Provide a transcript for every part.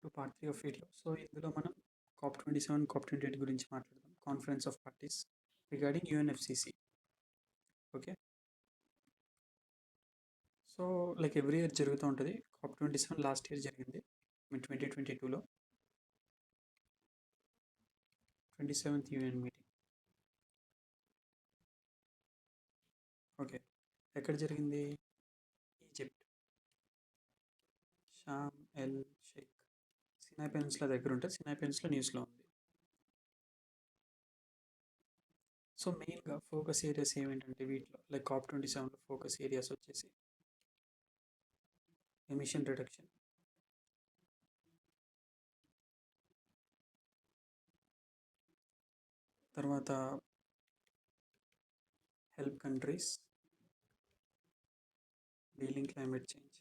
To part 3 of video. So ఇందులో మనం COP27, COP28 గురించి మాట్లాడదాం. Conference of parties regarding UNFCC. Okay. So like every year జరుగుతూ ఉంటుంది. COP27 లాస్ట్ ఇయర్ జరిగింది. 2022లో 27th UN మీటింగ్. ఓకే. ఎక్కడ జరిగింది? Egypt. Sharm el Sheikh. Sinai peninsula దగ్గర ఉంటుంది. సినాయ్ పెనిన్సులా న్యూస్లో ఉంది. సో మెయిన్గా ఫోకస్ ఏరియాస్ ఏమేంటంటే వీటిలో లైక్ COP27లో ఫోకస్ ఏరియాస్ వచ్చేసి ఎమిషన్ రిడక్షన్, తర్వాత help countries dealing climate change,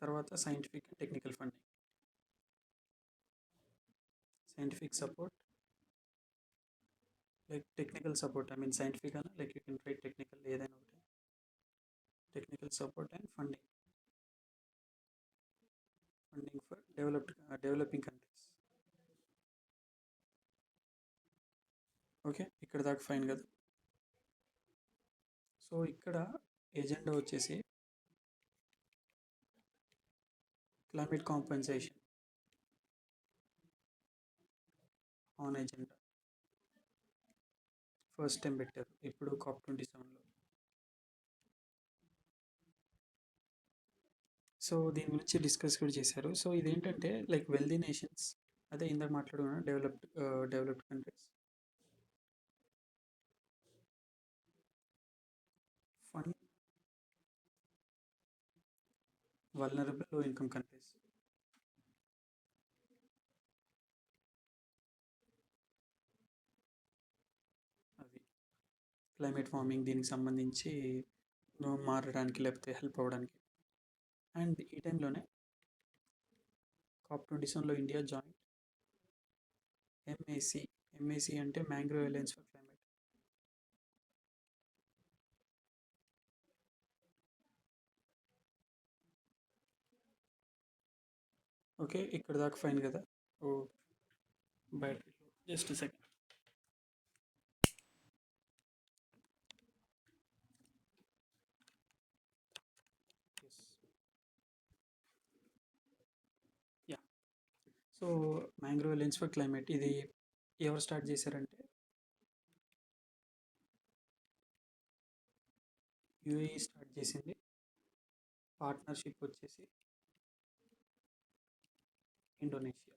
తర్వాత scientific and technical funding, scientific support like technical support scientific అన్న like you can try technical ఏదైనా ఒకటి, technical support and funding for developing countries. Okay, ఇక్కడ దాకా fine కదా. So ఇక్కడ agenda వచ్చేసి climate compensation on agenda first time పెట్టారు ఇప్పుడు COP27లో. సో దీని గురించి డిస్కస్ కూడా చేశారు. సో ఇదేంటంటే లైక్ వెల్దీ నేషన్స్, అదే ఇందాక మాట్లాడుకున్నా developed countries fund vulnerable low income countries. అవి క్లైమేట్ వార్మింగ్ దీనికి సంబంధించి మారడానికి లేకపోతే హెల్ప్ అవ్వడానికి. అండ్ ఈ టైంలోనే COP27లో ఇండియా జాయిన్ MAC. MAC అంటే mangrove alliance for climate. Okay, ఇక్కడ దాకా ఫైన్ కదా. Oh battery just second. Yeah. So mangrove alliance for climate ఇది ఎవరు స్టార్ట్ చేశారంటే UAE స్టార్ట్ చేసింది. పార్ట్నర్షిప్ వచ్చేసి ఇండోనేషియా.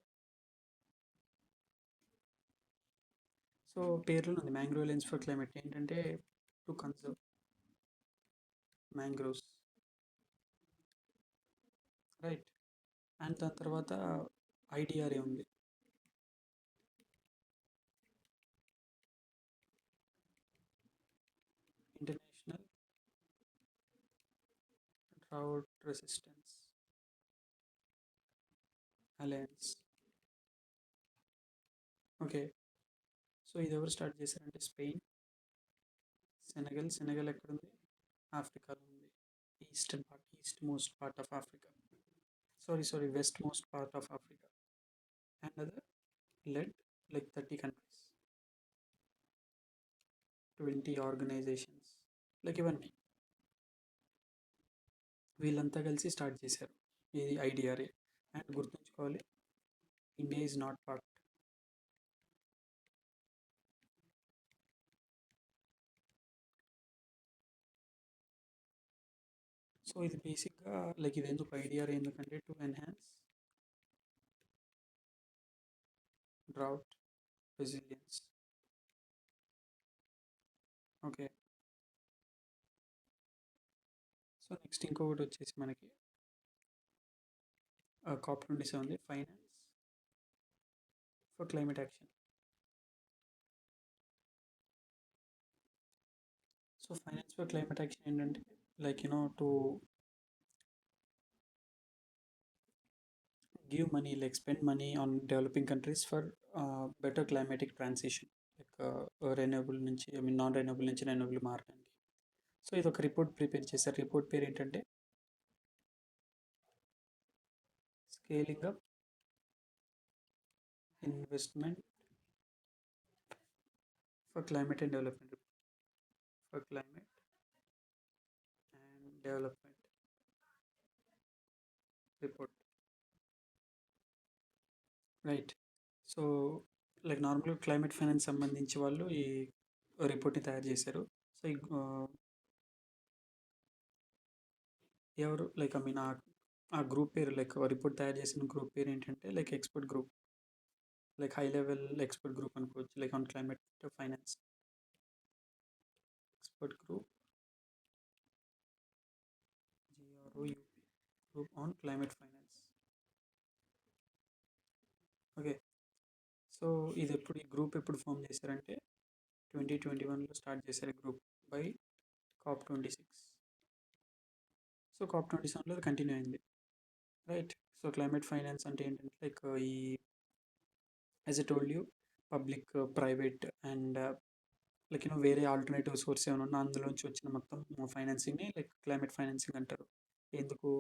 సో పేర్లో ఉంది మ్యాంగ్రోవ్ అలయన్స్ ఫర్ క్లైమేట్. ఏంటంటే to conserve mangroves, right. And దాని తర్వాత IDRA ఉంది. International drought resistance alliance. Okay. So ఇది ఎవరు స్టార్ట్ చేశారంటే స్పెయిన్, సెనగల్ ఎక్కడుంది? ఆఫ్రికాలో ఉంది. East most part of Africa. Sorry west most part of Africa. And other led like 30 countries, 20 organisations like ఇవన్నీ వీళ్ళంతా కలిసి స్టార్ట్ చేశారు ఇది IDRA. అండ్ గుర్తుంచుకోవాలి, India is not part. So ఇది బేసిక్గా లైక్ ఇది ఎందుకు IDRA ఎందుకంటే to enhance drought resilience. Okay. So next ఇంకొకటి వచ్చేసి మనకి COP27 finance for climate action. So finance for climate action ఏంటంటే like to give money, like spend money on developing countries for better climatic transition, like renewable నుంచి non renewable నుంచి renewable మారడానికి. So ఇది ఒక report prepare చేశారు. Report పేరు ఏంటంటే Scaling up investment for climate and development for climate and development report, right? So like నార్మల్గా climate finance సంబంధించి వాళ్ళు ఈ రిపోర్ట్ని తయారు చేశారు. సో ఎవరు లైక్ ఐ మీన్ ఆ గ్రూప్ పేరు లైక్ రిపోర్ట్ తయారు చేసిన గ్రూప్ పేరు ఏంటంటే like expert group, like high level expert group అనుకోవచ్చు, like on climate finance expert group, GROUP group on climate finance. Okay, so ఈ గ్రూప్ ఎప్పుడు ఫామ్ చేశారంటే 2021లో స్టార్ట్ చేశారు గ్రూప్ బై COP26. సో COP27లో అది కంటిన్యూ అయింది, రైట్? సో క్లైమేట్ ఫైనాన్స్ అంటే ఏంటంటే లైక్ ఈ as a told you public private and like వేరే ఆల్టర్నేటివ్ సోర్స్ ఏమైనా ఉన్నా అందులోంచి వచ్చిన మొత్తం ఫైనాన్సింగ్ని లైక్ క్లైమేట్ ఫైనాన్సింగ్ అంటారు. ఎందుకు?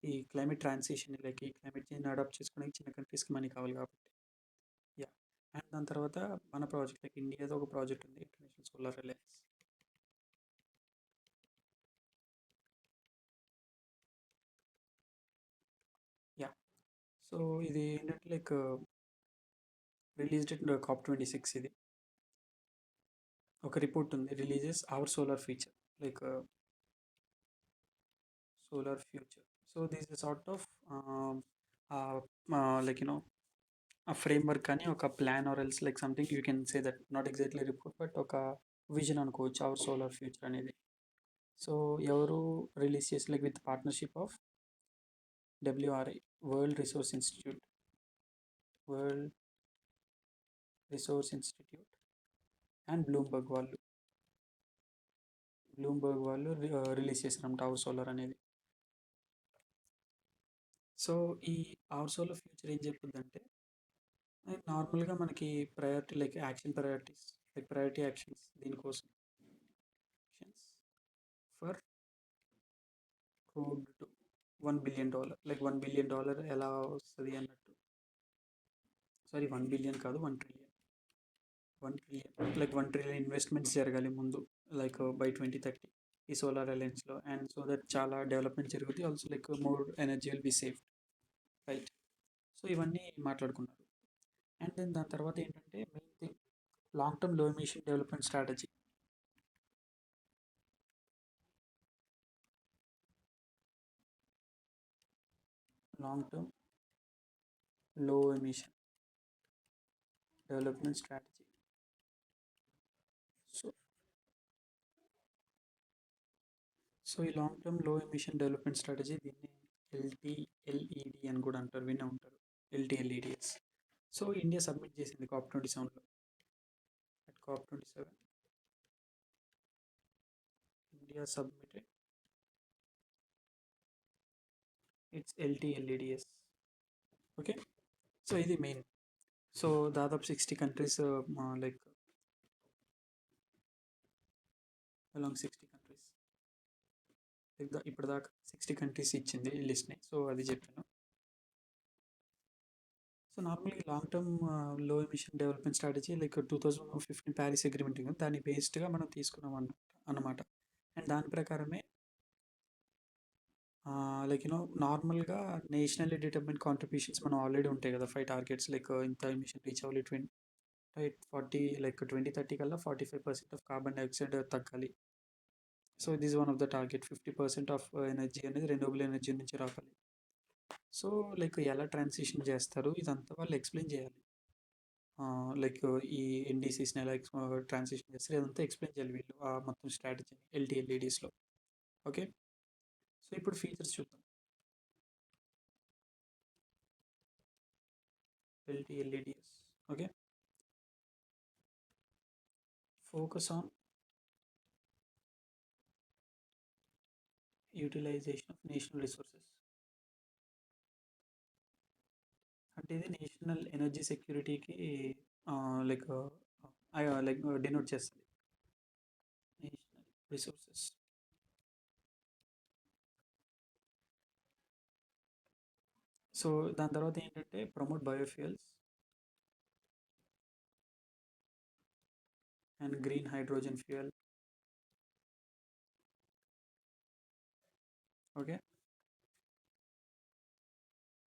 ఈ క్లైమేట్ ట్రాన్సిషన్ లైక్ ఈ క్లైమేట్ చేంజ్ అడాప్ట్ చేసుకోవడానికి చిన్న కంట్రీస్కి మనీ కావాలి కాబట్టి. యా, అండ్ దాని తర్వాత మన ప్రాజెక్ట్ లైక్ ఇండియాలో ఒక ప్రాజెక్ట్ ఉంది, international solar alliance. Yeah, so ఇది ఏంటంటే లైక్ రిలీజ్డ్ ఇన్ COP26. ఇది ఒక రిపోర్ట్ ఉంది, releases our solar future, like solar future. So this is sort of like a framework కానీ ఒక plan are else like something you can say that, not exactly report but ఒక vision అనుకోవచ్చు our solar future అనేది. So ఎవరు release చేసి like with partnership of WRI, world resource institute and Bloomberg వాళ్ళు release చేశారంట our solar అనేది. So ఈ our solar future ఏం చెప్తుందంటే నార్మల్గా మనకి priority like action priorities like priority actions దీనికోసం actions for road to $1 billion, like $1 billion ఎలా వస్తుంది అన్నట్టు. సారీ, 1 బిలియన్ కాదు, 1 trillion. 1 trillion like 1 trillion investments జరగాలి ముందు లైక్ బై 2030 ఈ సోలార్ అలయన్స్లో, అండ్ సో దట్ చాలా డెవలప్మెంట్ జరుగుతుంది. Also like more energy will be safe, right? So ఇవన్నీ మాట్లాడుకున్నారు. అండ్ దెన్ దాని తర్వాత ఏంటంటే మెయిన్ థింగ్ లాంగ్ టర్మ్ లో emission development strategy. Long term లో emission development strategy. So so ఈ లాంగ్ టర్మ్ లో ఎమిషన్ డెవలప్మెంట్ స్ట్రాటజీ దీన్ని LTLED అని కూడా అంటారు, వినే ఉంటారు, LTLEDs. సో ఇండియా సబ్మిట్ చేసింది COP27లో. At COP27 India submitted its LTLEDs. Okay, so ఇది మెయిన్. సో దాదాపు 60 కంట్రీస్ లైక్ అలాంగ్ 60 కంట్రీస్ ఇప్పుడు దాకా 60 కంట్రీస్ ఇచ్చింది ఈ లిస్ట్ని. సో అది చెప్పాను. సో నార్మల్గా లాంగ్ టర్మ్ లో emission development strategy like 2015 Paris agreement ఉంది, దాన్ని బేస్డ్గా మనం తీసుకున్నాం అన్నమాట. అండ్ దాని ప్రకారమే లైక్ నార్మల్గా నేషనల్లీ డిటర్మిన్ కాంట్రిబ్యూషన్స్ మనం ఆల్రెడీ ఉంటాయి కదా, 5 టార్గెట్స్ లైక్ ఇంత ఎమిషన్ రీచ్ అవ్వాలి 40 లైక్ 2030 కల్లా 45% ఆఫ్ కార్బన్ డైఆక్సైడ్ తగ్గాలి. So this one of the target. 50% of energy అనేది రెన్యూబుల్ ఎనర్జీ నుంచి రావాలి. సో లైక్ ఎలా ట్రాన్సిషన్ చేస్తారు ఇదంతా వాళ్ళు ఎక్స్ప్లెయిన్ చేయాలి. లైక్ ఈ NDCస్ని ఎలా ట్రాన్సిషన్ చేస్తారు ఇదంతా ఎక్స్ప్లెయిన్ చేయాలి వీళ్ళు మొత్తం స్ట్రాటజీని LTLEDsలో. ఓకే, సో ఇప్పుడు ఫీచర్స్ చూద్దాం. LTLEDs. Okay, focus on utilisation of national resources. అంటే ఇది నేషనల్ ఎనర్జీ సెక్యూరిటీకి లైక్ లైక్ డినోట్ చేస్తుంది. నేషనల్ సో దాని తర్వాత ఏంటంటే promote biofuels and green hydrogen fuel. Okay.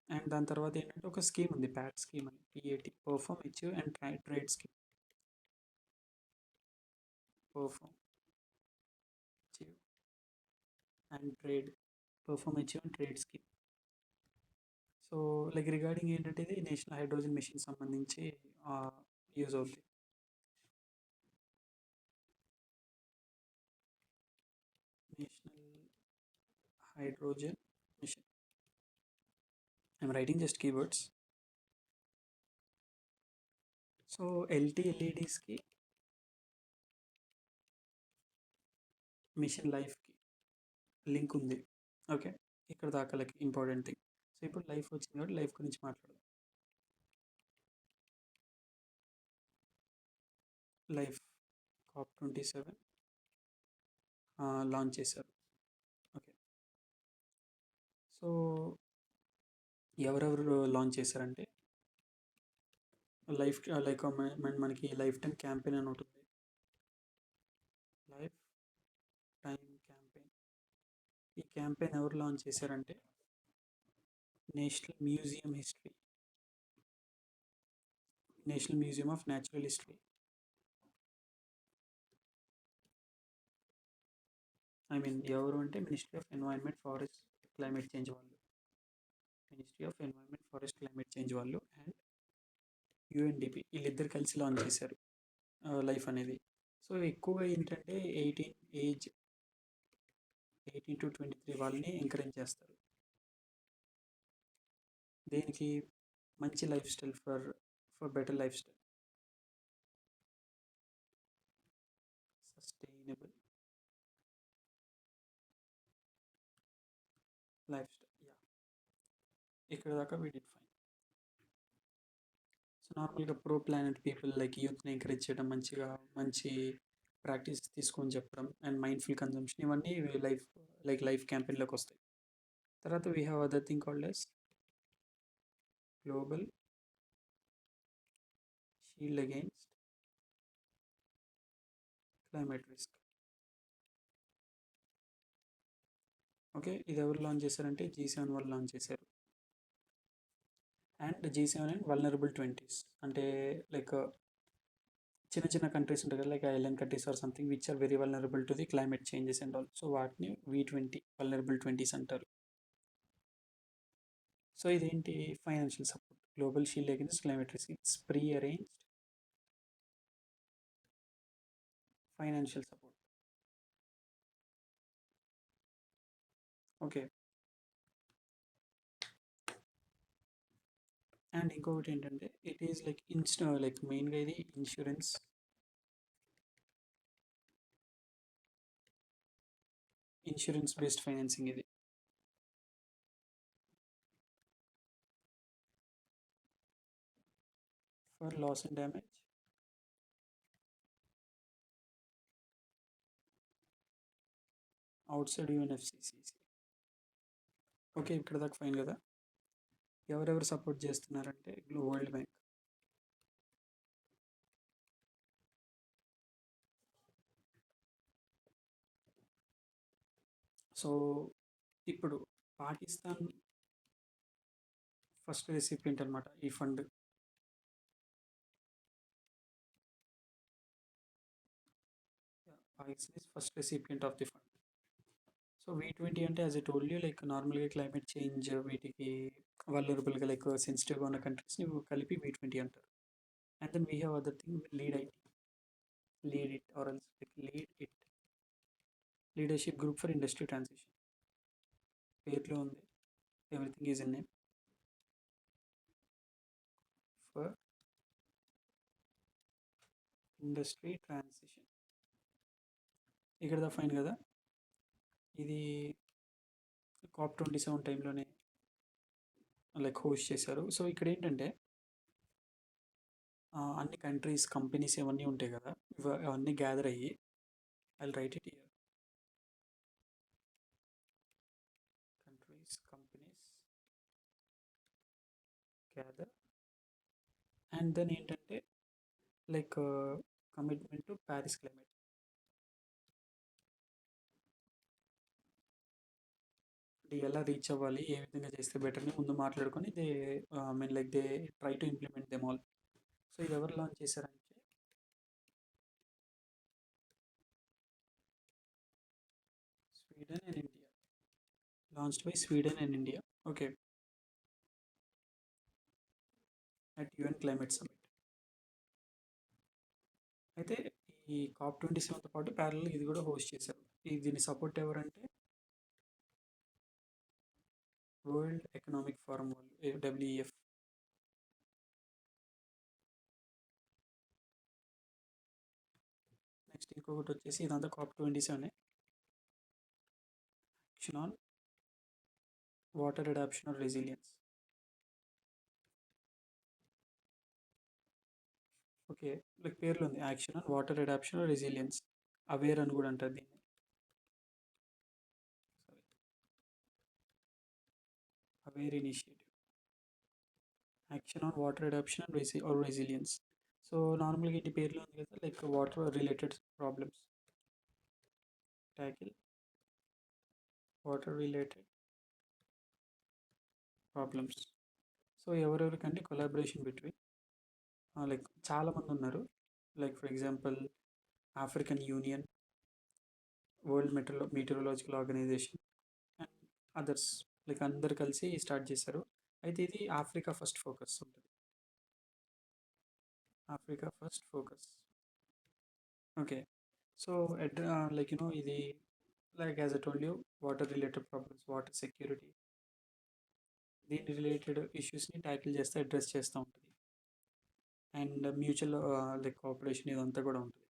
And దాని తర్వాత ఏంటంటే ఒక స్కీమ్ ఉంది, ప్యాట్ స్కీమ్ అని, P A T, perform achieve and trade scheme. Perform achieve and trade, perform achieve and trade scheme. So like regarding ఏంటంటే ఇది నేషనల్ హైడ్రోజన్ మిషన్ సంబంధించి use అవుతుంది. National hydrogen mission. I'm writing just keywords. So ఎల్ఈడీస్కి mission లైఫ్కి link ఉంది. Okay, ఇక్కడ దాకా like important thing. So ఇప్పుడు లైఫ్ వచ్చింది కాబట్టి లైఫ్ గురించి మాట్లాడదాం. లైఫ్ COP27 లాంచ్ చేశారు. ఓకే. సో ఎవరెవరు లాంచ్ చేశారంటే లైఫ్ లైక్ మనకి లైఫ్ టైం క్యాంపెయిన్ అని ఉంటుంది. Life time campaign. ఈ క్యాంపెయిన్ ఎవరు లాంచ్ చేశారంటే national museum history, national museum of natural history. I mean ఎవరు అంటే ministry of environment, forest, climate change వాళ్ళు. Ministry of environment, forest, climate change వాళ్ళు అండ్ యుఎన్డిపి వీళ్ళిద్దరు కలిసి లాంచ్ చేశారు లైఫ్ అనేది. సో ఎక్కువగా ఏంటంటే 18 to 23 వాళ్ళని ఎంకరేజ్ చేస్తారు. దేనికి? మంచి life style, for better life style, sustainable life style. Yeah, ఇక్కడ దాకా వీ డిడ్ ఫైన్. సో నార్మల్గా ప్రో ప్లానెట్ పీపుల్ లైక్ యూత్ని ఎంకరేజ్ చేయడం, మంచి ప్రాక్టీస్ తీసుకొని చెప్పడం అండ్ మైండ్ఫుల్ కన్జంప్షన్, ఇవన్నీ లైఫ్ క్యాంపెయిన్లోకి వస్తాయి. తర్వాత we have other thing called as global shield against climate risk. Okay, ఇది ఎవరు లాంచ్ చేశారంటే G7 వాళ్ళు లాంచ్ చేశారు. And G7 and vulnerable 20s అంటే లైక్ చిన్న చిన్న కంట్రీస్ ఉంటాయి కదా, like island countries or something which are very vulnerable to the climate changes and all. So వాటిని V20 వల్నరబుల్ 20s అంటారు. సో ఇదేంటి? Financial support, global shield against climate risk. It's pre arranged financial support. Okay. And ఇంకొకటి ఏంటంటే it is like like మెయిన్గా ఇది insurance based financing ఇది. For loss and damage outside UNFCCC. Okay, ఇక్కడ దాకా fine కదా. ఎవరెవరు సపోర్ట్ చేస్తున్నారంటే వరల్డ్ బ్యాంక్, సో ఇప్పుడు పాకిస్తాన్ ఫస్ట్ రెసిపియంట్ అనమాట ఈ ఫండ్. Pakistan is first recipient of the fund. So V20 అంటే as a told you like నార్మల్గా క్లైమేట్ చేంజ్ వీటికి వల్నరబుల్గా లైక్ సెన్సిటివ్గా ఉన్న కంట్రీస్ని కలిపి V20 అంటారు. And then we have other thing lead it or else like leadership group for industry transition. పేర్లో ఉంది, everything is in name. For industry transition. ఇక్కడ దా ఫైన్ కదా. ఇది COP27 టైంలోనే లైక్ హోస్ట్ చేశారు. సో ఇక్కడ ఏంటంటే అన్ని కంట్రీస్, కంపెనీస్ ఇవన్నీ ఉంటాయి కదా, అవన్నీ గ్యాదర్ అయ్యి, I write it here, countries, companies gather and then ఏంటంటే like commitment to Paris climate. అంటే ఎలా రీచ్ అవ్వాలి, ఏ విధంగా చేస్తే బెటర్ అని ముందు మాట్లాడుకొని they mean like they try to implement them all. So ఇది ఎవరు లాంచ్ చేశారంటే Sweden and India. Launched by Sweden and India. Okay. At UN climate summit. అయితే ఈ COP27తో పాటు ప్యారల్ ఇది కూడా హోస్ట్ చేశారు. దీని సపోర్ట్ ఎవరంటే వరల్డ్ ఎకనామిక్ ఫోరం వాళ్ళు, డబ్ల్యూఈఎఫ్. నెక్స్ట్ ఇంకొకటి వచ్చేసి ఇదంతా COP27 action on water adaptation or resilience. Okay. Like పేర్లో ఉంది action on water adaptation or resilience. Aware అని కూడా అంటారు దీన్ని. Aware initiative action on water adaptation and resilience. So నార్మల్గా ఇంటి పేర్లో ఉంది కదా, like water related problems, tackle water related problems. So ఎవరెవరికంటే కొలాబరేషన్ బిట్వీన్ లైక్ చాలామంది ఉన్నారు. Like for example African union, world మీటరలాజికల్ organisation and others. Like అందరు కలిసి స్టార్ట్ చేశారు. అయితే ఇది ఆఫ్రికా ఫస్ట్ ఫోకస్ ఉంటుంది. Africa first focus. Okay. So like ఇది like as I told you, water related problems, water security, దీని రిలేటెడ్ ఇష్యూస్ని tackle చేస్తే అడ్రస్ చేస్తూ ఉంటుంది. అండ్ మ్యూచువల్ లైక్ కోఆపరేషన్ ఇదంతా కూడా ఉంటుంది.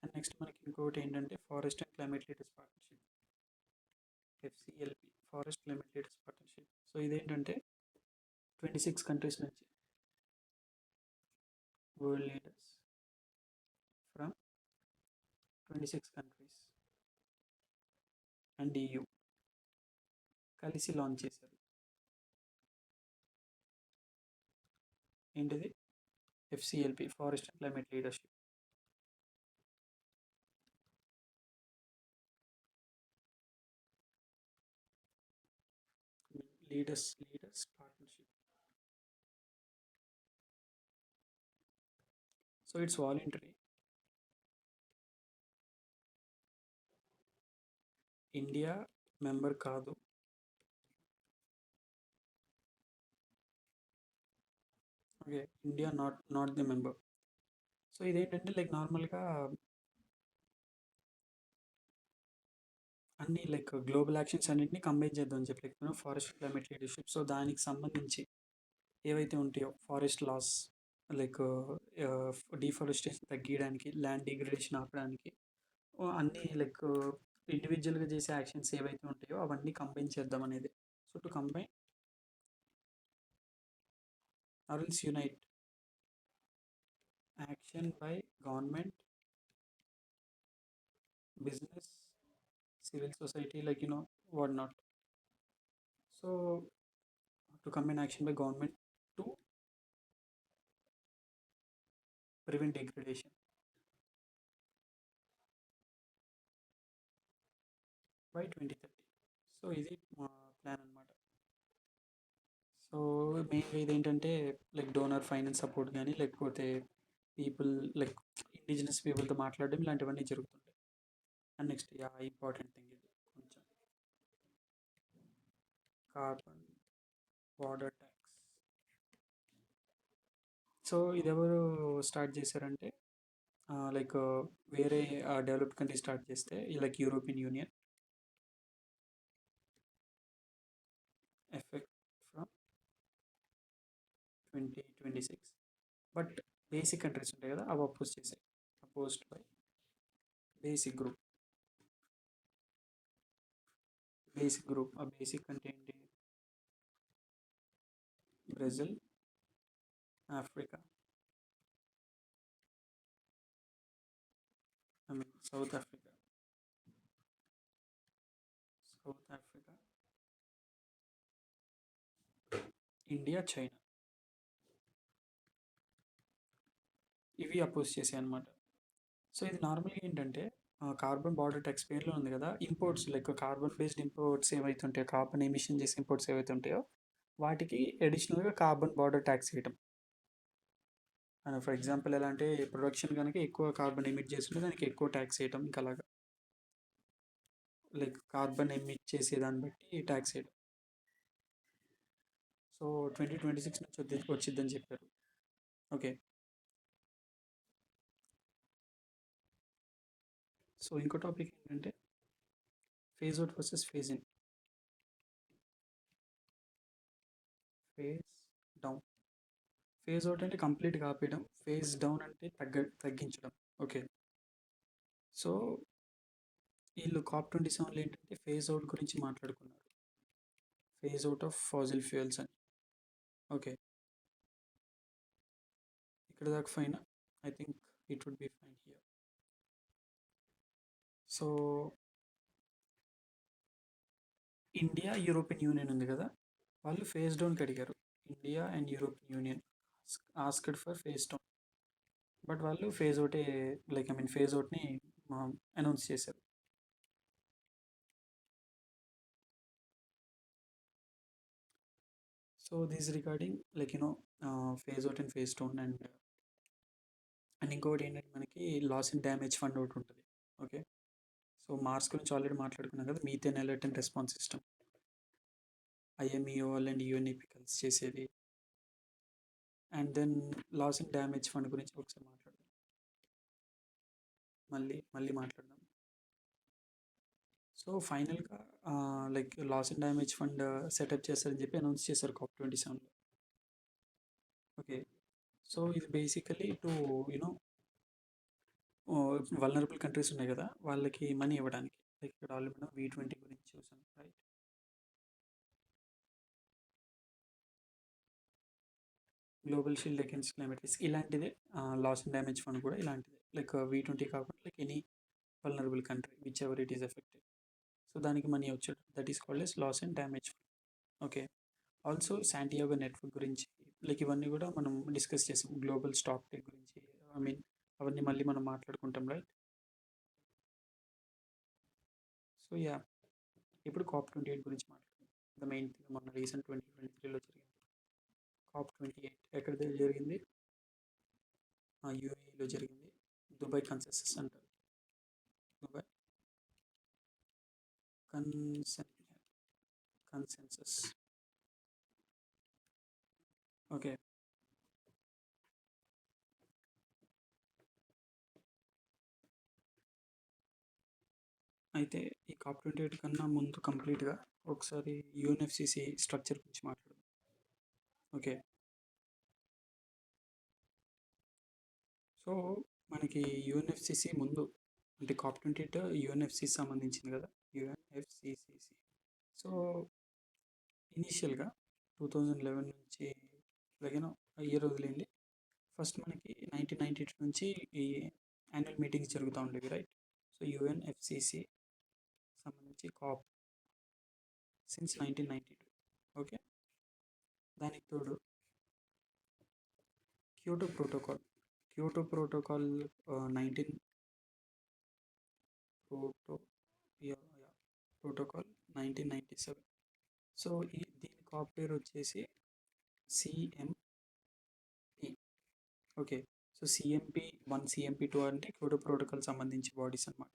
అండ్ నెక్స్ట్ మనకి ఇంకొకటి ఏంటంటే forest and climate leaders partnership, FCLP, forest climate leaders partnership. So ఇదేంటంటే 26 కంట్రీస్ నుంచి world leaders from 26 countries and EU కలిసి లాంచ్ చేశారు. ఏంటిది? FCLP, forest and climate leadership. Leaders partnership. So it's voluntary. India member కాదు. Okay. India not the member. So ఇదేంటంటే like నార్మల్గా అన్ని like global actions అన్నింటినీ కంబైన్ చేద్దామని చెప్పి like forest climate leadership. So దానికి సంబంధించి ఏవైతే ఉంటాయో ఫారెస్ట్ లాస్, లైక్ డిఫారెస్టేషన్ తగ్గించడానికి, ల్యాండ్ డిగ్రేడేషన్ ఆపడానికి, అన్నీ లైక్ ఇండివిజువల్గా చేసే యాక్షన్స్ ఏవైతే ఉంటాయో అవన్నీ కంబైన్ చేద్దాం అనేది. So to combine or else unite action by government, business, civil society, like what not. So to combine action by government to prevent degradation by 2030. So ఇది మా ప్లాన్ అనమాట. సో మెయిన్గా ఇదేంటంటే లైక్ డోనర్ ఫైనాన్స్ సపోర్ట్ కానీ లేకపోతే people like indigenous పీపుల్తో మాట్లాడడం ఇలాంటివన్నీ జరుగుతుంటాయి. అండ్ నెక్స్ట్ ఇంపార్టెంట్ థింగ్ ఇది కొంచెం కార్బన్ బార్డర్ ట్యాక్స్. సో ఇది ఎవరు స్టార్ట్ చేశారంటే లైక్ వేరే డెవలప్డ్ కంట్రీ స్టార్ట్ చేస్తే like European union, effect from 2026. But basic countries ఉంటాయి కదా అవి అపోజ్ చేశాయి. Opposed by basic group. ఆ బేసిక్ అంటే ఏంటి? Brazil, Africa, south Africa, India, China ఇవి అపోజ్ చేసాయి అనమాట. సో ఇది నార్మల్గా ఏంటంటే కార్బన్ బార్డర్ ట్యాక్స్ పేర్లో ఉంది కదా, imports like carbon based imports ఏవైతే ఉంటాయో, కార్బన్ ఎమిషన్ చేసే ఇంపోర్ట్స్ ఏవైతే ఉంటాయో వాటికి అడిషనల్గా కార్బన్ బార్డర్ ట్యాక్స్ వేయటం. ఫర్ ఎగ్జాంపుల్ ఎలా అంటే ప్రొడక్షన్ కనుక ఎక్కువ కార్బన్ ఎమిట్ చేస్తుంటే దానికి ఎక్కువ ట్యాక్స్ వేయటం, ఇంకా అలాగా లైక్ కార్బన్ ఎమిట్ చేసే దాన్ని బట్టి ట్యాక్స్ వేయడం. సో 2026 నుంచి వచ్చిద్దని చెప్పారు. ఓకే. సో ఇంకో టాపిక్ ఏంటంటే phase out versus phase in. Phase down. Phase out అంటే కంప్లీట్గా ఆపేయడం, ఫేజ్ డౌన్ అంటే తగ్గించడం. ఓకే. సో వీళ్ళు COP27లో ఏంటంటే ఫేజ్ అవుట్ గురించి మాట్లాడుకున్నారు, phase out of fossil fuels అని. ఓకే, ఇక్కడ దాకా fine. I think it would be fine here. So India European union ఉంది కదా, వాళ్ళు ఫేజ్ డౌన్కి అడిగారు. India and European union asked for phase down, but వాళ్ళు ఫేజ్ అవుటే లైక్ ఐ మీన్ ఫేజ్ అవుట్ని అనౌన్స్ చేశారు. So this regarding like phase out and phase down. And ఇంకొకటి ఏంటంటే మనకి లాస్ అండ్ డ్యామేజ్ ఫండ్ ఒకటి ఉంటుంది. ఓకే. సో మార్స్ గురించి ఆల్రెడీ మాట్లాడుకున్నాం కదా, methane alert and response system, IMEO అండ్ UNEP కలిసి చేసేది. And then loss and damage fund గురించి ఒకసారి మాట్లాడదాం, మళ్ళీ మాట్లాడదాం. సో ఫైనల్గా like loss and damage fund setup చేస్తారని చెప్పి అనౌన్స్ చేశారు COP27లో. ఓకే. సో ఇది basically to you know vulnerable countries ఉన్నాయి కదా, వాళ్ళకి మనీ ఇవ్వడానికి. లైక్ ఇక్కడ ఆల్రెడీ మనం V20 గురించి చూసాం, right. Global shield against climate risk ఇలాంటిదే. లాస్ అండ్ డ్యామేజ్ ఫండ్ కూడా ఇలాంటిదే, లైక్ V20 కాకుండా like any vulnerable country which ever it is affected. So దానికి మనీ వచ్చేది, that is called as loss and damage fund. Okay. Also Santiago network గురించి like ఇవన్నీ కూడా మనం డిస్కస్ చేసాం, గ్లోబల్ స్టాక్ టెక్ గురించి. ఐ మీన్ అవన్నీ మళ్ళీ మనం మాట్లాడుకుంటాం, రైట్. సో యా, ఇప్పుడు COP28 గురించి మాట్లాడుకుందాం. ద మెయిన్ థింగ్ మొన్న రీసెంట్ 2023లో జరిగింది COP28. ఎక్కడ జరిగింది? UAEలో జరిగింది, దుబాయ్ కన్సెన్సస్ అంటారు. Dubai consensus. ఓకే. అయితే ఈ COP28 కన్నా ముందు కంప్లీట్గా ఒకసారి UNFCC స్ట్రక్చర్ గురించి మాట్లాడదాం. ఓకే. సో మనకి UNFCC ముందు అంటే COP28 UNFCC సంబంధించింది కదా, UNFCCC. సో ఇనీషియల్గా 2011 నుంచి అలాగేనో ఇయర్ వదిలేండి, ఫస్ట్ మనకి 1992 నుంచి ఈ యాన్యువల్ మీటింగ్స్ జరుగుతూ ఉండేవి, రైట్. సో UNFCC సంబంధించి కాప్ సిన్స్ 1992. ఓకే. దానికి తోడు Kyoto protocol. Kyoto protocol 19 proto protocol 1997. So దీని కాప్ పేరు వచ్చేసి CMP. Okay. So CMP1 CMP2 అంటే క్యోటో ప్రోటోకాల్ సంబంధించి బాడీస్ అనమాట.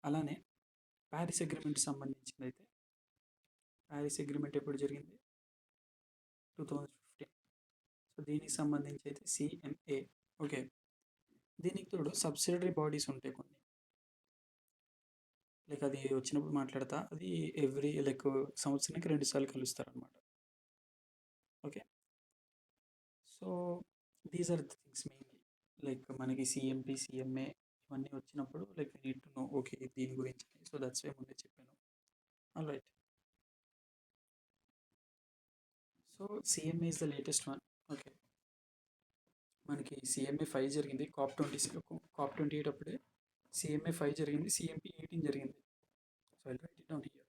అలానే ప్యారిస్ అగ్రిమెంట్ సంబంధించింది అయితే, ప్యారిస్ అగ్రిమెంట్ ఎప్పుడు జరిగింది? 2015. సో దీనికి సంబంధించి అయితే CMA. ఓకే. దీనికి తోడు సబ్సిడరీ బాడీస్ ఉంటాయి కొన్ని, లైక్ అది వచ్చినప్పుడు మాట్లాడతా, అది ఎవ్రీ లైక్ సంవత్సరానికి 2 సార్లు కలుస్తారు అనమాట. Okay. So these are the things mainly, like మనకి CMP CMA ఇవన్నీ వచ్చినప్పుడు like we need to know okay దీని గురించి. సో దట్స్ వై ముందే చెప్పాను. All right. So CMA is the latest one. Okay. మనకి CMA 5 జరిగింది, COP28 అప్పుడే CMA 5 జరిగింది, CMP18 జరిగింది. So I write it down here.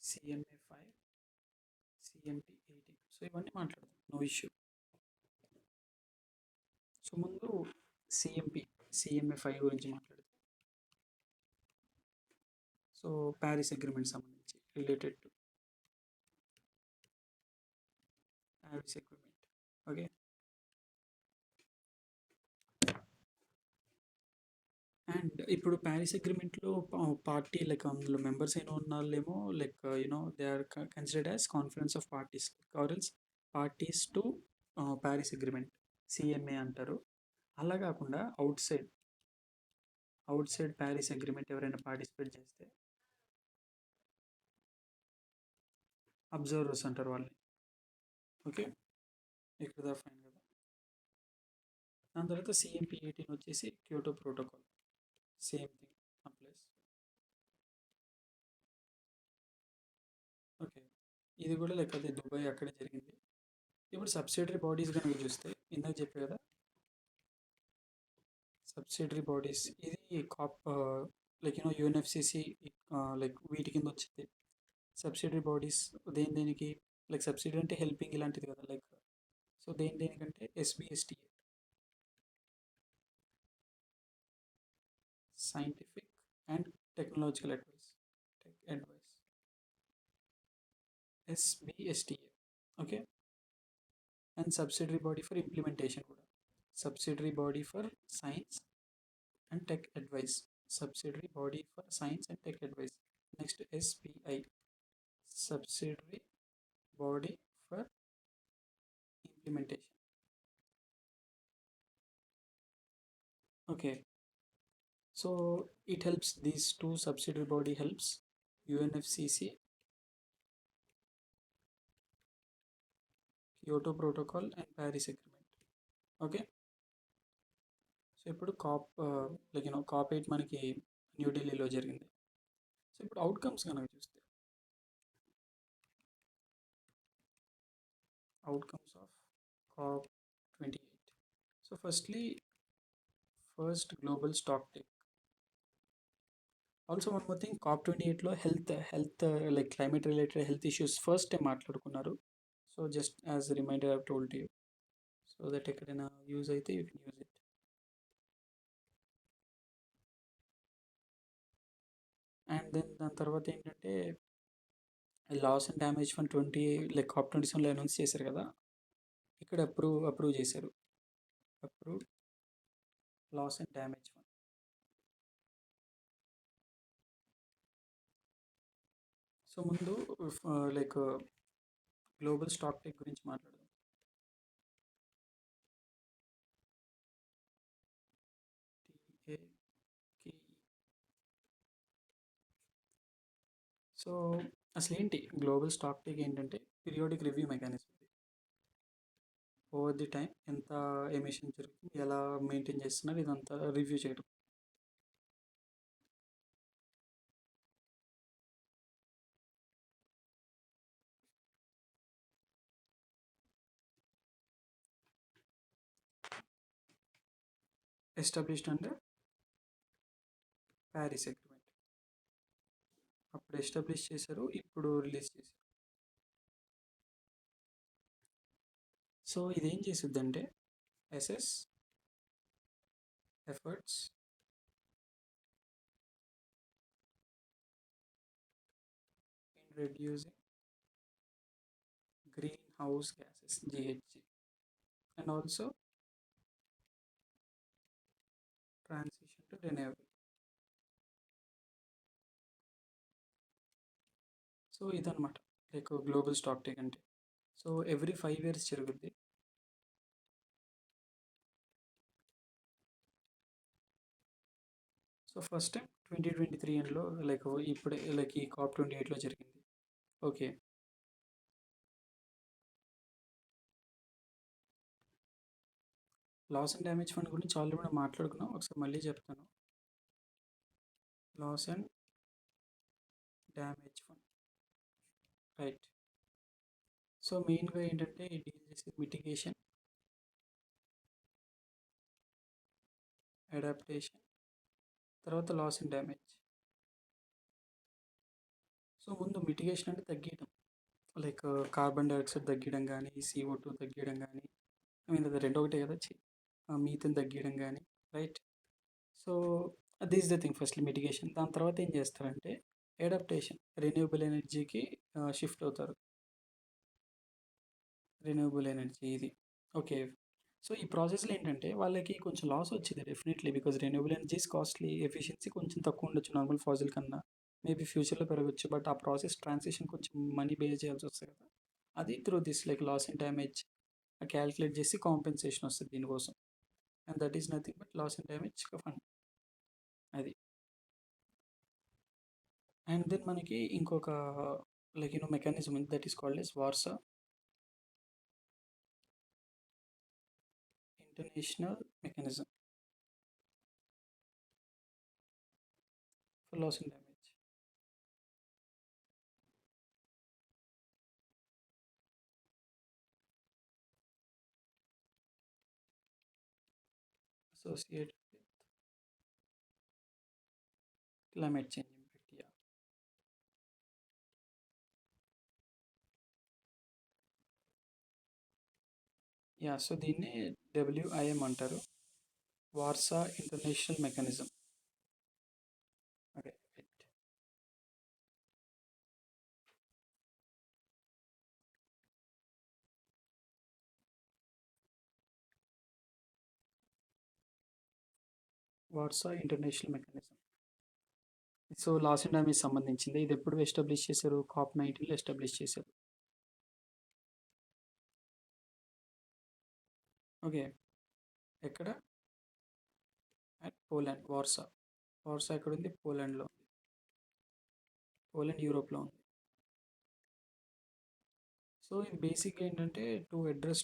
CMA 5, CMP 18. So ఇవన్నీ మాట్లాడదాం, నో ఇష్యూ. సో ముందు సిఎంపి సిఎంఏ 5 గురించి మాట్లాడదాం. సో ప్యారిస్ అగ్రిమెంట్ సంబంధించి related to Paris agreement. Okay, and ఇప్పుడు ప్యారిస్ అగ్రిమెంట్లో పార్టీ లైక్ అందులో మెంబర్స్ అయిన ఉన్న వాళ్ళేమో like they are considered as conference of parties or else parties to Paris agreement, CMA అంటారు. అలా కాకుండా అవుట్ సైడ్ ప్యారిస్ అగ్రిమెంట్ ఎవరైనా పార్టిసిపేట్ చేస్తే అబ్జర్వర్స్ అంటారు వాళ్ళని. ఓకే, ఇక్కడ ఫైన్ కదా. దాని తర్వాత సిఎంపి 18 వచ్చేసి Kyoto protocol, same thing applies. Okay, ఇది కూడా లైక్ అది దుబాయ్ అక్కడే జరిగింది. ఇప్పుడు సబ్సిడరీ బాడీస్ కనుక చూస్తే ఇందాక చెప్పే కదా సబ్సిడరీ బాడీస్, ఇది కాప్ లైక్ యూఎన్ఎఫ్సిసి లైక్ వీటి కింద వచ్చింది. సబ్సిడరీ బాడీస్ దేనికి లైక్ సబ్సిడీ అంటే హెల్పింగ్ ఇలాంటిది కదా లైక్. సో దేనికంటే SBST, scientific and technological advice, tech advice, SBSTA. Okay, and subsidiary body for implementation కూడా, subsidiary body for science and tech advice, subsidiary body for science and tech advice. Next SBI, subsidiary body for implementation. Okay, so it helps, these two subsidiary body helps UNFCC, Kyoto Protocol and Paris Agreement. Okay, so ఇప్పుడు like COP 8 మనకి న్యూఢిల్లీలో జరిగింది. So ఇప్పుడు outcomes కనుక చూస్తే outcomes of COP 28. So first global stock take. Also one more thing, COP 28లో health like climate related health issues first time మాట్లాడుకున్నారు. So just as reminder I told you, so that ఎక్కడైనా use అయితే you can use it. And then దాని తర్వాత ఏంటంటే loss and damage fund 20 like COP 27లో announce చేశారు కదా, ఇక్కడ approve చేశారు. Approve loss and damage fund. So ముందు లైక్ గ్లోబల్ స్టాక్ టేక్ గురించి మాట్లాడదాం. TAKE. సో అసలు ఏంటి గ్లోబల్ స్టాక్ టేక్ ఏంటంటే periodic review mechanism. Over the time ఎంత ఎమిషన్ జరుగుతుంది, ఎలా మెయింటైన్ చేస్తున్నారు, ఇదంతా రివ్యూ చేయడం. ఎస్టాబ్లిష్డ్ అండర్ ప్యారిస్ అగ్రిమెంట్, అప్పుడు ఎస్టాబ్లిష్ చేశారు, ఇప్పుడు రిలీజ్ చేశారు. సో ఇదేం చేసిద్దంటే assess efforts in reducing green house gases GHG and also transition to renewable. So ఇదన్నమాట లైక్ గ్లోబల్ స్టాక్ టేక్ అంటే. సో ఎవ్రీ 5 years జరుగుద్ది. సో ఫస్ట్ టైం 2023 ఎండ్లో లైక్ ఇప్పుడే లైక్ ఈ కాప్ 28లో జరిగింది. Okay, loss and damage fund గురించి already మనం మాట్లాడుకున్నాం, ఒకసారి మళ్ళీ చెప్తాను. Loss and damage fund, right. So మెయిన్గా ఏంటంటే డీల్ చేసేది మిటిగేషన్, అడాప్టేషన్, తర్వాత లాస్ అండ్ డ్యామేజ్. సో ముందు మిటిగేషన్ అంటే తగ్గించడం, లైక్ కార్బన్ డైఆక్సైడ్ తగ్గియడం గానీ, CO2 తగ్గియడం గానీ, ఐ మీన్ అది రెండొకటే కదా! మీథేన్ తగ్గియడం గానీ, right? So, this the thing firstly mitigation. దాని తర్వాత ఏం చేస్తారంటే అడాప్టేషన్. రెన్యూవబుల్ ఎనర్జీకి షిఫ్ట్ అవుతారు. రెన్యూవబుల్ ఎనర్జీ ఇది. ఓకే. సో, ఈ ప్రాసెస్‌లో ఏంటంటే వాళ్ళకి కొంచెం లాస్ వచ్చిద్ది definitely. Because renewable energy is costly. Efficiency కొంచెం తక్కువ ఉండొచ్చు నార్మల్ ఫాసిల్ కన్నా. మేబీ ఫ్యూచర్‌లో పెరగొచ్చు. బట్ ఆ ప్రాసెస్ ట్రాన్సిషన్ కొంచెం మనీ పే చేయాల్సొస్తది కదా! అది through this like loss and damage calculate చేసి కాంపెన్సేషన్ వస్తది దీనికోసం. And that is nothing but loss and damage fund. అది. అండ్ దెన్ మనకి ఇంకొక లైక్ మెకానిజం ఉంది that is called as Warsaw international mechanism for loss and damage. Associated with climate change impact. Yeah! Yeah! So, దీన్ని WIM అంటారు. Warsaw international mechanism. Okay. Right. Warsaw international mechanism. So, loss and damage సంబంధించింది. ఇది ఎప్పుడు establish చేశారు? COP19లో establish చేశారు. Okay. ఎక్కడ? At Poland. Warsaw. Warsaw ఎక్కడుంది? పోలాండ్‌లో ఉంది. పోలాండ్ యూరోప్‌లో ఉంది. సో, ఇది బేసిక్‌గా ఏంటంటే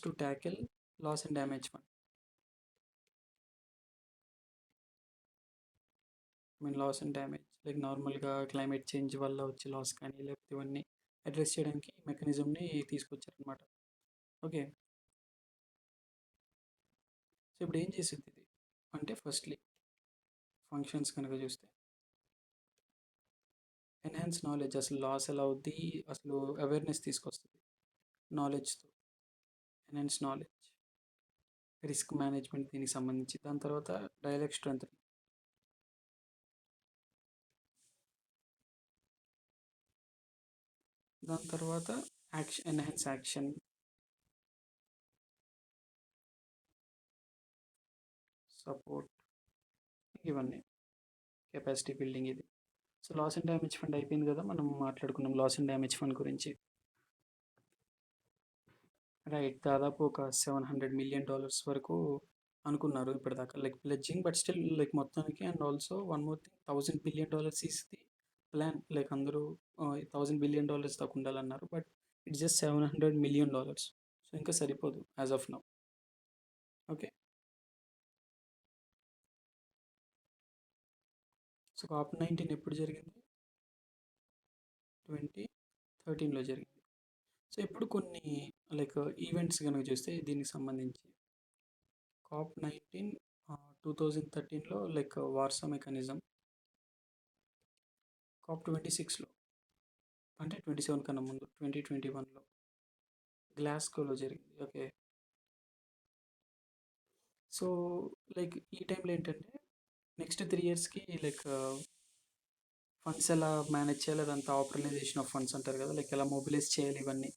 to tackle loss and damage fund. I mean loss and damage like నార్మల్‌గా క్లైమేట్ చేంజ్ వల్ల వచ్చే లాస్ కానీ, లేకపోతే ఇవన్నీ అడ్రెస్ చేయడానికి ఈ మెకానిజంని తీసుకొచ్చారనమాట. ఓకే. సో, ఇప్పుడు ఏం చేసిద్ది ఇది? అంటే ఫస్ట్‌లీ ఫంక్షన్స్ కనుక చూస్తే ఎన్హాన్స్ నాలెడ్జ్ అసలు లాస్ ఎలా అవుద్ది? అసలు అవేర్‌నెస్ తీసుకొస్తది. నాలెడ్జ్‌తో ఎన్హాన్స్ నాలెడ్జ్. రిస్క్ మేనేజ్మెంట్ దీనికి సంబంధించి. దాని తర్వాత డైలాగ్ స్ట్రెంథెనింగ్. దాని తర్వాత ఎన్హాన్స్ యాక్షన్, సపోర్ట్ ఇవన్నీ. కెపాసిటీ బిల్డింగ్ ఇది. So, loss and damage fund అయిపోయింది కదా! మనం మాట్లాడుకున్నాం లాస్ అండ్ డ్యామేజ్ ఫండ్ గురించి. రైట్. దాదాపు ఒక $700 మిలియన్ వరకు అనుకున్నారు ఇప్పటిదాకా. Like pledging but still like మొత్తానికి and also one more thing $1000 billion is the plan. Like అందరూ $1000 బిలియన్ దాకా ఉండాలన్నారు. But it's just $700 million. So, ఇంకా సరిపోదు as of now. Okay. So, COP19 ఎప్పుడు జరిగింది? 2013లో జరిగింది. సో, ఇప్పుడు కొన్ని లైక్ ఈవెంట్స్ గనుక చూస్తే దీనికి సంబంధించి COP19 2013లో లైక్ వార్సా మెకానిజం. COP26లో అంటే 27 కన్నా ముందు 2021లో గ్లాస్గోలో జరిగింది. ఓకే. సో, లైక్ ఈ టైంలో ఏంటంటే నెక్స్ట్ 3 ఇయర్స్‌కి లైక్ ఫండ్స్ ఎలా మేనేజ్ చేయాలి అదంతా ఆపరేషనలైజేషన్ ఆఫ్ ఫండ్స్ అంటారు కదా! లైక్ ఎలా మొబిలైజ్ చేయాలి ఇవన్నీ.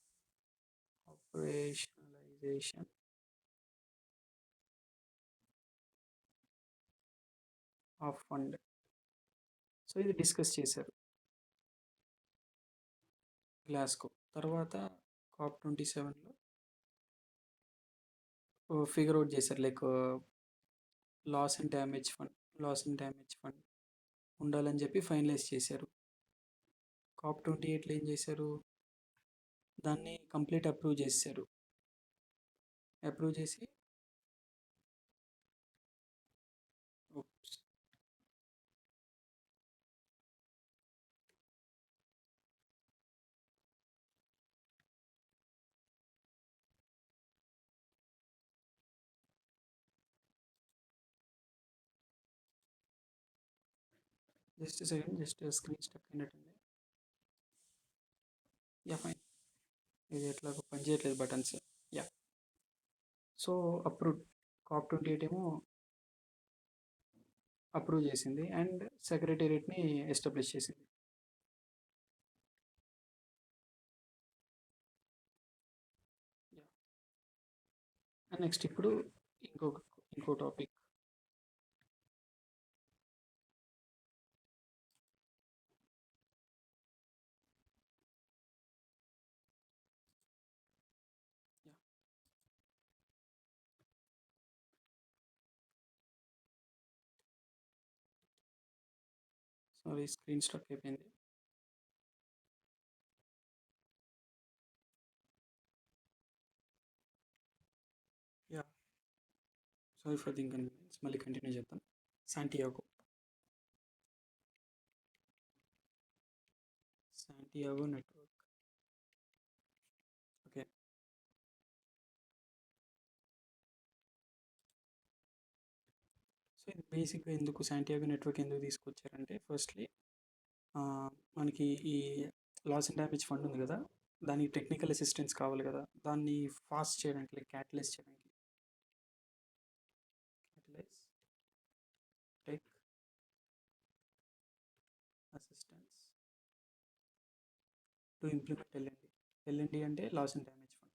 Operationalisation of fund. సో, ఇది డిస్కస్ చేశారు గ్లాస్గో. తర్వాత COP27లో ఫిగర్ ఔట్ చేశారు. Like loss and damage fund ఉండాలని చెప్పి ఫైనలైజ్ చేశారు. COP28లో ఏం చేశారు? దాన్ని కంప్లీట్ అప్రూవ్ చేసేశారు. అప్రూవ్ చేసి oops just second just screen stuck అయినట్టుంది. యాహ్! ఫైన్. ఇది ఎట్లా పని చేయట్లేదు buttons. Yeah. So approve COP28 ఏమో అప్రూవ్ చేసింది అండ్ సెక్రటేరియట్ని ఎస్టాబ్లిష్ చేసింది. నెక్స్ట్ ఇప్పుడు ఇంకో టాపిక్. సారీ, స్క్రీన్ స్ట్రక్ అయిపోయింది. Yeah, sorry for the inconvenience. మళ్ళీ కంటిన్యూ చేద్దాం. Santiago network. ఓకే. సో ఇది బేసిక్గా ఎందుకు శాంటియాగో నెట్వర్క్ ఎందుకు తీసుకొచ్చారంటే, ఫస్ట్లీ మనకి ఈ లాస్ అండ్ డ్యామేజ్ ఫండ్ ఉంది కదా, దానికి టెక్నికల్ అసిస్టెన్స్ కావాలి కదా, దాన్ని ఫాస్ట్ చేయడానికి, లైక్ క్యాటలైజ్ చేయడానికి. Catalyse tech assistance to implement LND అంటే లాస్ అండ్ డ్యామేజ్ ఫండ్.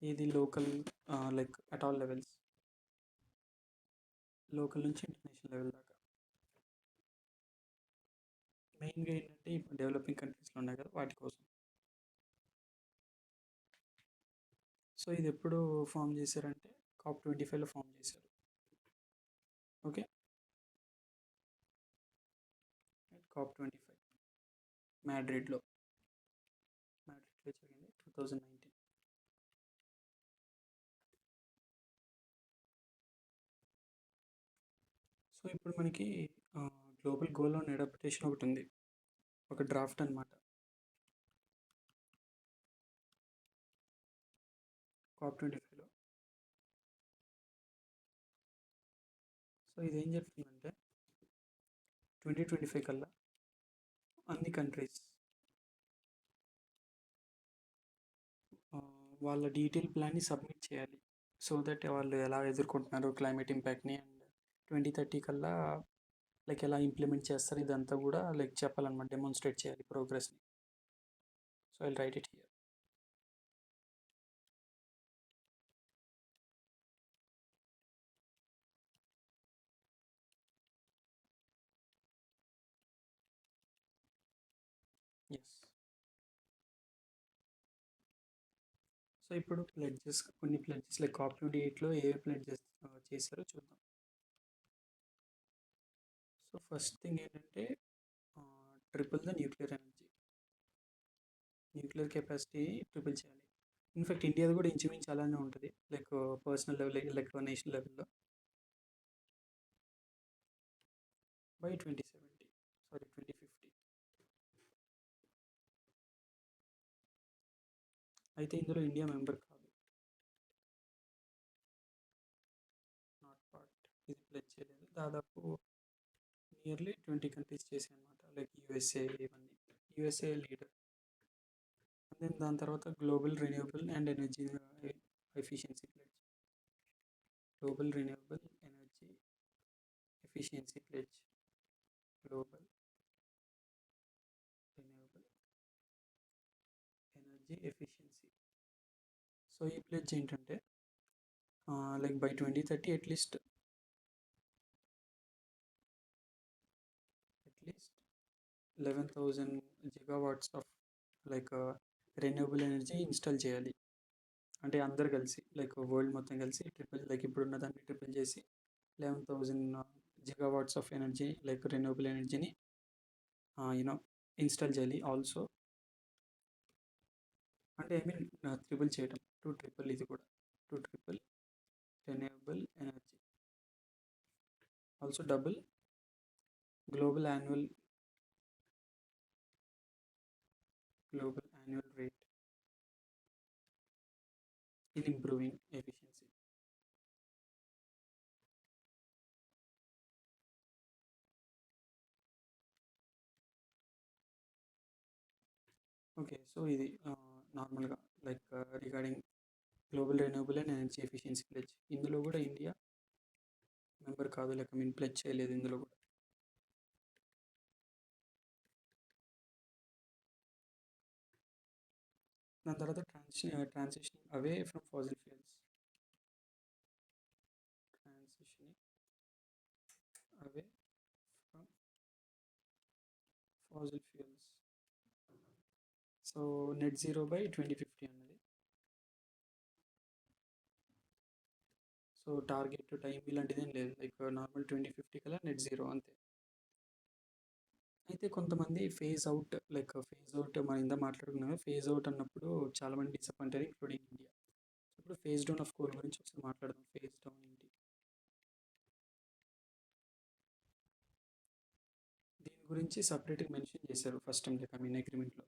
ఇది local, like at all levels, local నుంచి ఇంటర్నేషనల్ లెవెల్ దాకా. మెయిన్గా ఏంటంటే ఇప్పుడు డెవలపింగ్ కంట్రీస్లో ఉన్నాయి కదా, వాటి కోసం. సో ఇది ఎప్పుడు ఫామ్ చేశారంటే COP25లో ఫామ్ చేశారు. ఓకే. COP25 మ్యాడ్రిడ్లో జరిగింది 2019. సో ఇప్పుడు మనకి గ్లోబల్ గోల్ ఆన్ అడాప్టేషన్ ఒకటి ఉంది, ఒక డ్రాఫ్ట్ అనమాట, COP25లో. సో ఇదేం చెప్తుందంటే 2025 కల్లా అన్ని కంట్రీస్ వాళ్ళ డీటెయిల్ ప్లాన్ని సబ్మిట్ చేయాలి, సో దట్ వాళ్ళు ఎలా ఎదుర్కొంటున్నారు క్లైమేట్ ఇంపాక్ట్ని, అండ్ 2030 కల్లా లైక్ ఎలా ఇంప్లిమెంట్ చేస్తారు ఇదంతా కూడా లైక్ చెప్పాలన్నమాట, డెమాన్స్ట్రేట్ చేయాలి ప్రోగ్రెస్ని. So I write it here. Yes. So ఇప్పుడు కొన్ని ప్లెడ్జెస్ లైక్ COP28లో ఏ ప్లెడ్జెస్ చేశారో చూద్దాం. సో ఫస్ట్ థింగ్ ఏంటంటే triple the nuclear capacity triple చేయాలి. ఇన్ఫాక్ట్ ఇండియాది కూడా ఇంచుమించు అలానే ఉంటుంది, like personal level, like national లెవెల్లో, బై 2050. అయితే ఇందులో ఇండియా మెంబర్ కాదు, నాట్ పార్ట్. ఇది ప్లెజ్ చేయలేదు. దాదాపు నియర్లీ 20 కంట్రీస్ చేశాయి అనమాట, లైక్ యూఎస్ఏ, ఇవన్నీ. USA leader. దెన్ దాని తర్వాత global renewable and energy efficiency ప్లెజ్. Global renewable energy efficiency ప్లెజ్. Global renewable energy efficiency. So ఈ ప్లెజ్ ఏంటంటే like by 2030 at least 11,000 gigawatts of like renewable energy install చేయాలి. అంటే అందరు కలిసి, లైక్ వరల్డ్ మొత్తం కలిసి లైక్ ఇప్పుడున్న దాన్ని ట్రిపుల్ చేసి 11,000 gigawatts of energy, like renewable ఎనర్జీని యూనో ఇన్స్టాల్ చేయాలి. ఆల్సో అంటే ఐ మీన్ ట్రిపుల్ చేయటం, ఇది కూడా triple renewable energy. Also double global annual rate in improving efficiency. Okay. So, ఇది నార్మల్‌గా like regarding global renewable and energy efficiency pledge. ఇందులో గూడా ఇండియా మెంబర్ కాదు. లైక్ ఐ మీన్ ప్లెడ్జ్ చేయలేదు ఇందులో గూడా. దాని తర్వాత transitioning away from fossil fuels. Transitioning away from fossil fuels. So, net zero by 2050 అన్నది. సో, టార్గెట్ టైం ఇలాంటిదేం లేదు. లైక్ నార్మల్ 2050 కల్లా నెట్ జీరో అంతే. అయితే కొంతమంది phase out like phase out మనం ఇందాక మాట్లాడుకున్నాం కదా! ఫేజ్ అవుట్ అన్నప్పుడు చాలామంది డిసప్పాయింట్ అయ్యారు ఇంక్లూడింగ్ ఇండియా. ఇప్పుడు ఫేజ్ డౌన్ ఆఫ్ కోల్ గురించి ఒకసారి మాట్లాడదాం. ఫేజ్ డౌన్ ఏంటి? దీని గురించి సపరేట్‌గా మెన్షన్ చేశారు first time like I mean అగ్రీమెంట్‌లో.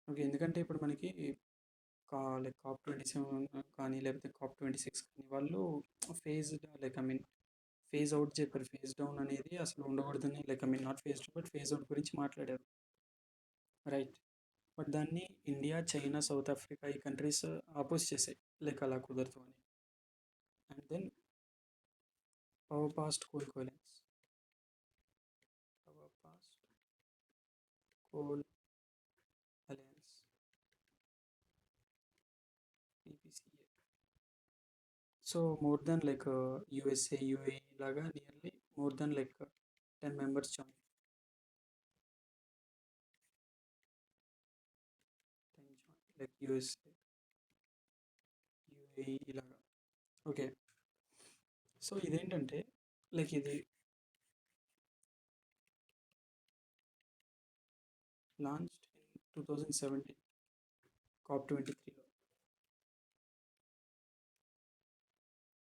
ఓకే. ఎందుకంటే ఇప్పుడు మనకి లైక్ కాప్ 27 కానీ లేకపోతే కాప్ 26 కానీ వాళ్ళు phased like I mean phase out చెప్పారు. ఫేజ్ డౌన్ అనేది అసలు ఉండకూడదని like I mean not phase down but phase out గురించి మాట్లాడారు. రైట్. బట్ దాన్ని ఇండియా, చైనా, సౌత్ ఆఫ్రికా ఈ కంట్రీస్ అపోజ్ చేసాయి. లైక్ అలా కుదరదు అని. And then power past coal కోలెన్స్. Power past coal alliance PPCA. So more than like USA, UAE లాగా nearly more than like 10 members join. 10 join like USA, UAE ఇలాగా. Okay. So ఇదేంటంటే లైక్ ఇది లాంచ్డ్ ఇన్ 2017 కాప్ 23లో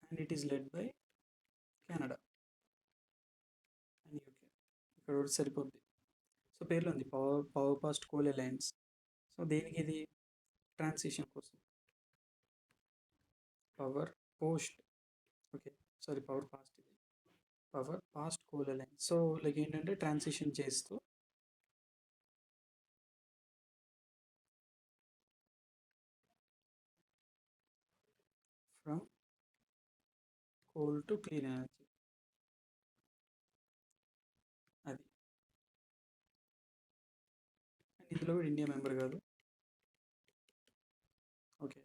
and it is led by Canada and UK. ఇక్కడ కూడా సరిపోద్ది. So పేర్లో ఉంది power past coal alliance. So దేనికి ఇది? ట్రాన్సిషన్ కోసం. Power post. Okay. Sorry power past ఇది. Power past coal alliance. So like ఏంటంటే ట్రాన్సిషన్ చేస్తూ from coal to clean energy. అది. అండ్ ఇందులో కూడా ఇండియా మెంబర్ కాదు. ఓకే.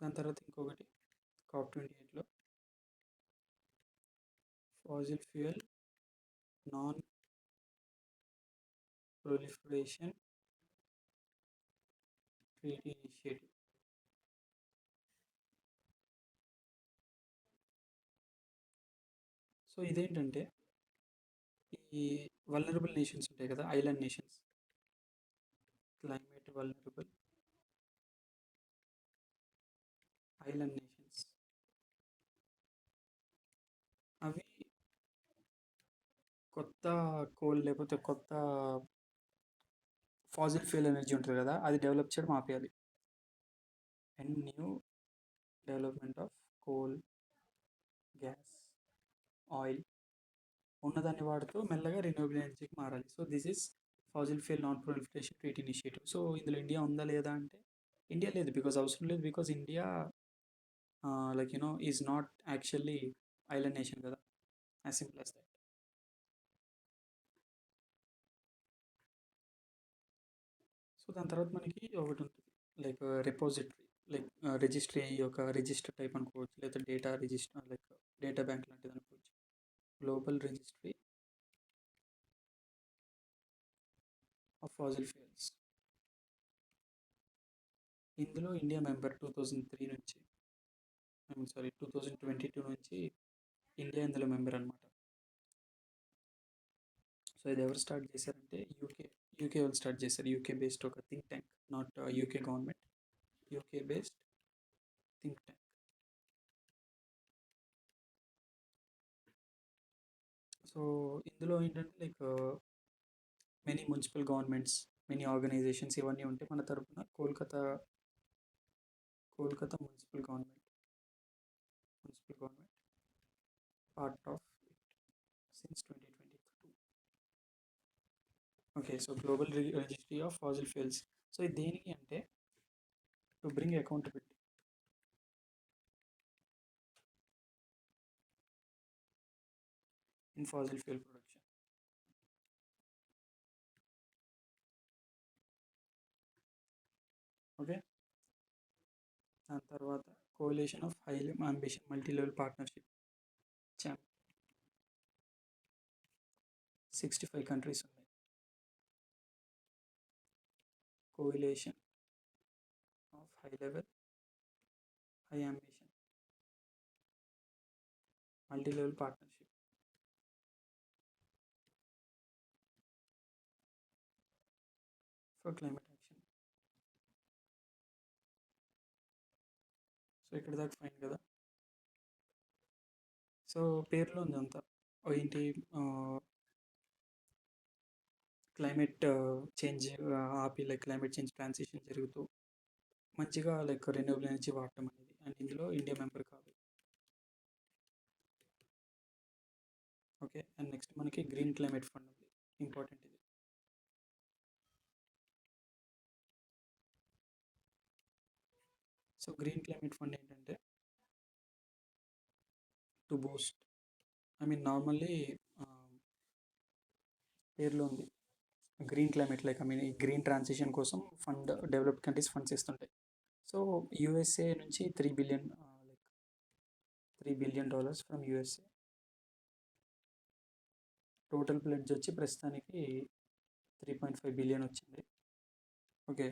దాని తర్వాత ఇంకొకటి COP 28లో Faasil fuel non proliferation treaty initiative. So ఇదేంటంటే ఈ వల్నరబుల్ నేషన్స్ ఉంటాయి కదా, island nations, climate vulnerable island nations, అవి కొత్త కోల్ లేకపోతే కొత్త ఫాజిల్ ఫ్యూయల్ ఎనర్జీ ఉంటుంది కదా, అది డెవలప్ చేయడం ఆపేయాలి. And new development of coal, gas, oil ఉన్నదాన్ని వాడుతూ మెల్లగా రిన్యూవబుల్ ఎనర్జీకి మారాలి. So this is fossil fuel non proliferation treaty initiative. So ఇందులో ఇండియా ఉందా లేదా అంటే ఇండియా లేదు. బికాజ్ అవసరం లేదు. Because India like is not actually island nation కదా, as simple as that. So దాని తర్వాత మనకి ఒకటి ఉంటుంది లైక్ రిపోజిటరీ, లైక్ రిజిస్ట్రీ యొక్క రిజిస్టర్ టైప్ అనుకోవచ్చు, లేదా data register like data bank లాంటిది అనుకోవచ్చు. Global registry of fossil fuels. ఇందులో ఇండియా మెంబర్ 2003 నుంచి, ఐ మీన్ సారీ 2022 నుంచి ఇండియా ఇందులో మెంబర్ అనమాట. సో ఇది ఎవరు స్టార్ట్ చేశారంటే యూకే వాళ్ళు స్టార్ట్ చేశారు. యూకే బేస్డ్ ఒక think tank, not UK government, UK based think tank. So ఇందులో ఏంటంటే like many municipal governments, many organisations ఇవన్నీ ఉంటే మన తరపున Kolkata municipal government part of it since 2022. Okay, so global registry of fossil fuels. So ఇది దేనికి అంటే to bring accountability in fossil fuel production. Okay, దాని తర్వాత coalition of high ambition multi level partnership చామ్ 65 కంట్రీస్ ఉన్నాయి. Coalition of high ambition multi level partnership for climate action. So ఇక్కడ దాకా fine కదా. సో పేరులో ఉంది అంతా ఏంటి, క్లైమేట్ చేంజ్ ఆపి లైక్ క్లైమేట్ చేంజ్ ట్రాన్సిషన్ జరుగుతూ మంచిగా లైక్ రెన్యూబుల్ ఎనర్జీ వాడటం అనేది, అండ్ ఇందులో ఇండియా మెంబర్ కాదు. ఓకే, అండ్ నెక్స్ట్ మనకి గ్రీన్ క్లైమేట్ ఫండ్ ఉంది, ఇంపార్టెంట్ ఇది. సో గ్రీన్ క్లైమేట్ ఫండ్ ఏంటంటే to Boost, I mean normally పేరులో ఉంది green climate, like I mean ఈ గ్రీన్ ట్రాన్సిషన్ కోసం ఫండ్ డెవలప్డ్ కంట్రీస్ ఫండ్స్ ఇస్తుంటాయి. సో యూఎస్ఏ నుంచి $3 billion from USA. Total pledge వచ్చి ప్రస్తుతానికి 3.5 బిలియన్ వచ్చింది. ఓకే,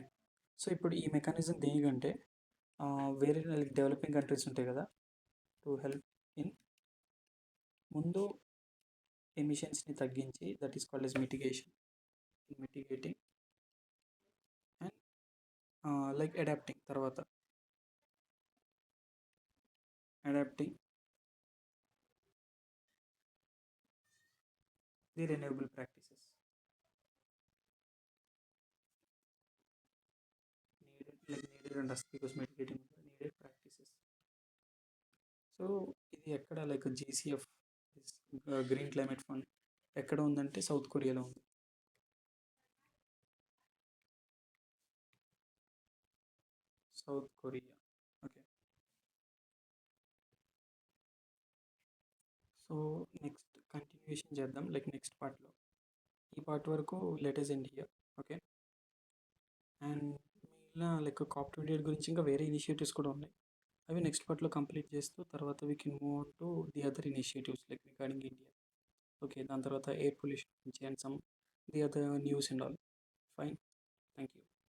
సో ఇప్పుడు ఈ మెకానిజం దేనికంటే వేరే డెవలపింగ్ కంట్రీస్ ఉంటాయి కదా, టు హెల్ప్ ఇన్ ముందు ఎమిషన్స్ని తగ్గించి, that is called as mitigating and like adapting, తర్వాత adapting the renewable practices needed and us because mitigating needed practices. So ఇది ఎక్కడ like GCF green climate fund ఎక్కడ ఉందంటే సౌత్ కొరియాలో ఉంది. South Korea. Okay, so next continuation చేద్దాం like next పార్ట్లో. ఈ పార్ట్ వరకు letters end here. Okay, and మిగిలిన లైక్ COP28 గురించి ఇంకా వేరే ఇనిషియేటివ్స్ కూడా ఉన్నాయి, అవి నెక్స్ట్ పార్ట్లో కంప్లీట్ చేస్తూ తర్వాత we can move on to the other initiatives like regarding India. Okay, దాని తర్వాత ఎయిర్ పొల్యూషన్ గురించి and some the other news and all. Fine, thank you.